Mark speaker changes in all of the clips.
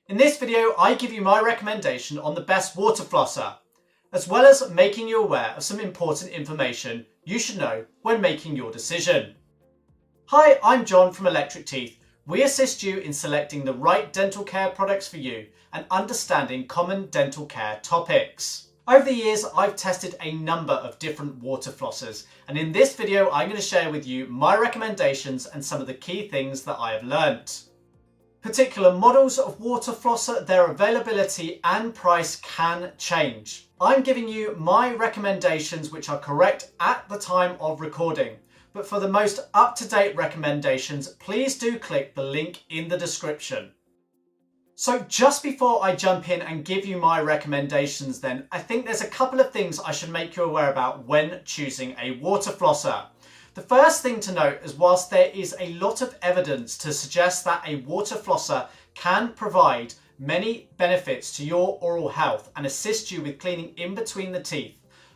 Speaker 1: In this video, I give you my recommendation on the best water flosser, as well as making you aware of some important information you should know when making your decision. Hi, I'm John from electricteeth. We assist you in selecting the right dental care products for you and understanding common dental care topics. Over the years, I've tested a number of different water flossers, and in this video, I'm going to share with you my recommendations and some of the key things that I have learnt. Particular models of water flosser, their availability and price can change. I'm giving you my recommendations which are correct at the time of recording, but for the most up-to-date recommendations, please do click the link in the description. So just before I jump in and give you my recommendations then, I think there's a couple of things I should make you aware about when choosing a water flosser. The first thing to note is whilst there is a lot of evidence to suggest that a water flosser can provide many benefits to your oral health and assist you with cleaning in between the teeth,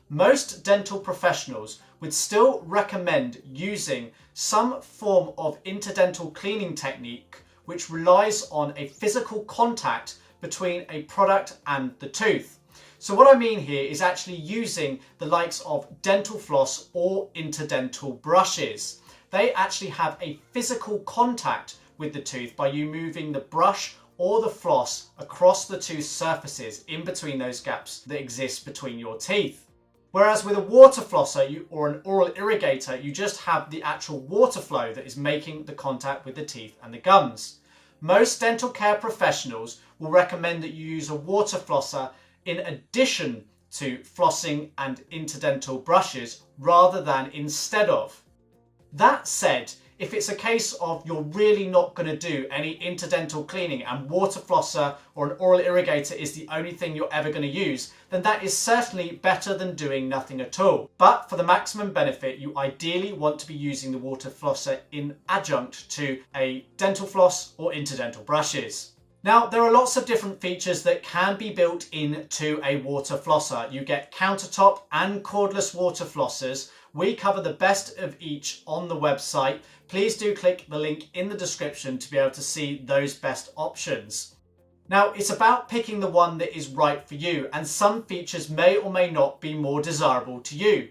Speaker 1: most dental professionals would still recommend using some form of interdental cleaning technique which relies on a physical contact between a product and the tooth. So what I mean here is actually using the likes of dental floss or interdental brushes. They actually have a physical contact with the tooth by you moving the brush or the floss across the tooth surfaces in between those gaps that exist between your teeth. Whereas with a water flosser or an oral irrigator, you just have the actual water flow that is making the contact with the teeth and the gums. Most dental care professionals will recommend that you use a water flosser in addition to flossing and interdental brushes rather than instead of. That said, if it's a case of you're really not going to do any interdental cleaning and water flosser or an oral irrigator is the only thing you're ever going to use, then that is certainly better than doing nothing at all. But for the maximum benefit, you ideally want to be using the water flosser in adjunct to a dental floss or interdental brushes. Now, there are lots of different features that can be built into a water flosser. You get countertop and cordless water flossers. We cover the best of each on the website. Please do click the link in the description to be able to see those best options. Now, it's about picking the one that is right for you, and some features may or may not be more desirable to you.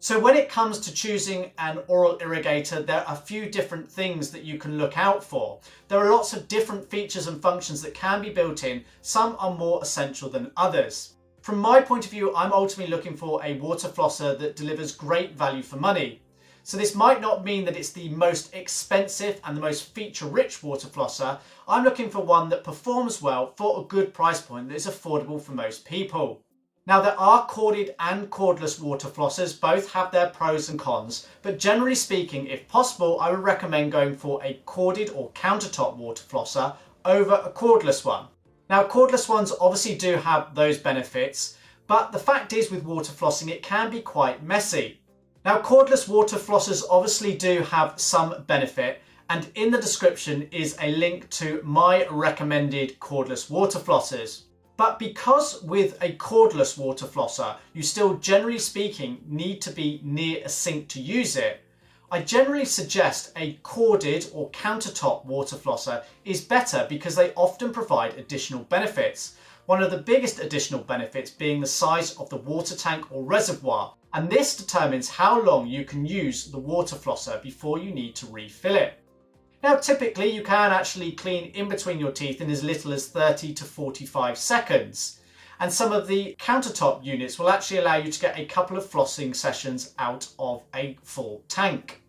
Speaker 1: So when it comes to choosing an oral irrigator, there are a few different things that you can look out for. There are lots of different features and functions that can be built in. Some are more essential than others. From my point of view, I'm ultimately looking for a water flosser that delivers great value for money. So this might not mean that it's the most expensive and the most feature-rich water flosser. I'm looking for one that performs well for a good price point that is affordable for most people. Now, there are corded and cordless water flossers. Both have their pros and cons, but generally speaking, if possible, I would recommend going for a corded or countertop water flosser over a cordless one. Now, cordless ones obviously do have those benefits, but the fact is with water flossing, it can be quite messy. Now, cordless water flossers obviously do have some benefit, and in the description is a link to my recommended cordless water flossers. But because with a cordless water flosser, you still generally speaking need to be near a sink to use it, I generally suggest a corded or countertop water flosser is better because they often provide additional benefits. One of the biggest additional benefits being the size of the water tank or reservoir, and this determines how long you can use the water flosser before you need to refill it. Now, typically you can actually clean in between your teeth in as little as 30 to 45 seconds. And some of the countertop units will actually allow you to get a couple of flossing sessions out of a full tank.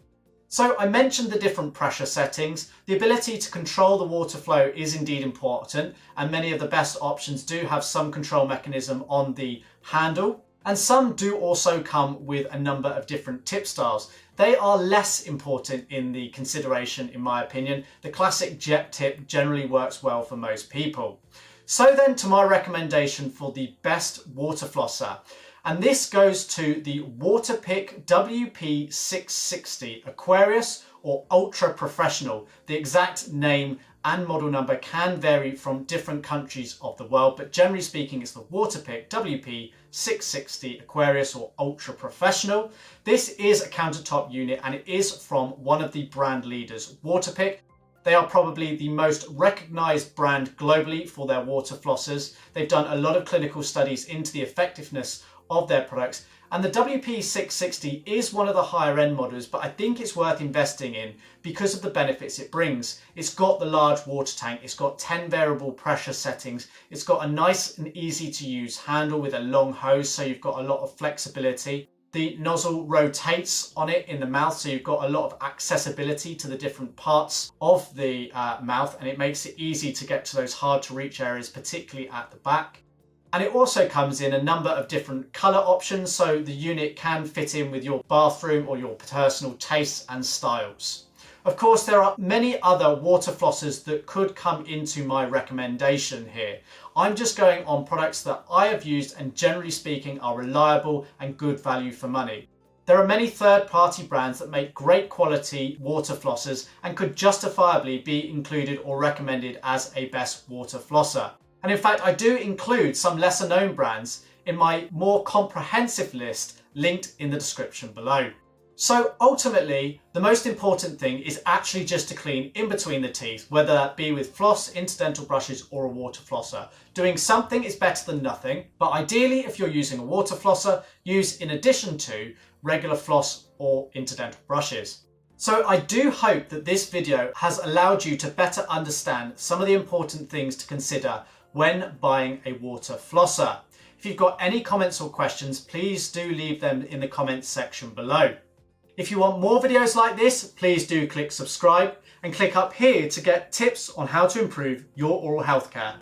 Speaker 1: So I mentioned the different pressure settings. The ability to control the water flow is indeed important, and many of the best options do have some control mechanism on the handle. And some do also come with a number of different tip styles. They are less important in the consideration, in my opinion. The classic jet tip generally works well for most people. So then to my recommendation for the best water flosser. And this goes to the Waterpik WP660 Aquarius or Ultra Professional. The exact name and model number can vary from different countries of the world, but generally speaking, it's the Waterpik WP660 Aquarius or Ultra Professional. This is a countertop unit and it is from one of the brand leaders, Waterpik. They are probably the most recognised brand globally for their water flossers. They've done a lot of clinical studies into the effectiveness of their products. And the WP660 is one of the higher end models, but I think it's worth investing in because of the benefits it brings. It's got the large water tank, it's got 10 variable pressure settings, it's got a nice and easy to use handle with a long hose, so you've got a lot of flexibility. The nozzle rotates on it in the mouth, so you've got a lot of accessibility to the different parts of the mouth, and it makes it easy to get to those hard to reach areas, particularly at the back. And it also comes in a number of different colour options, so the unit can fit in with your bathroom or your personal tastes and styles. Of course, there are many other water flossers that could come into my recommendation here. I'm just going on products that I have used and generally speaking are reliable and good value for money. There are many third-party brands that make great quality water flossers and could justifiably be included or recommended as a best water flosser. And in fact, I do include some lesser known brands in my more comprehensive list linked in the description below. So ultimately, the most important thing is actually just to clean in between the teeth, whether that be with floss, interdental brushes or a water flosser. Doing something is better than nothing, but ideally if you're using a water flosser, use in addition to regular floss or interdental brushes. So I do hope that this video has allowed you to better understand some of the important things to consider when buying a water flosser. If you've got any comments or questions, please do leave them in the comments section below. If you want more videos like this, please do click subscribe and click up here to get tips on how to improve your oral health care.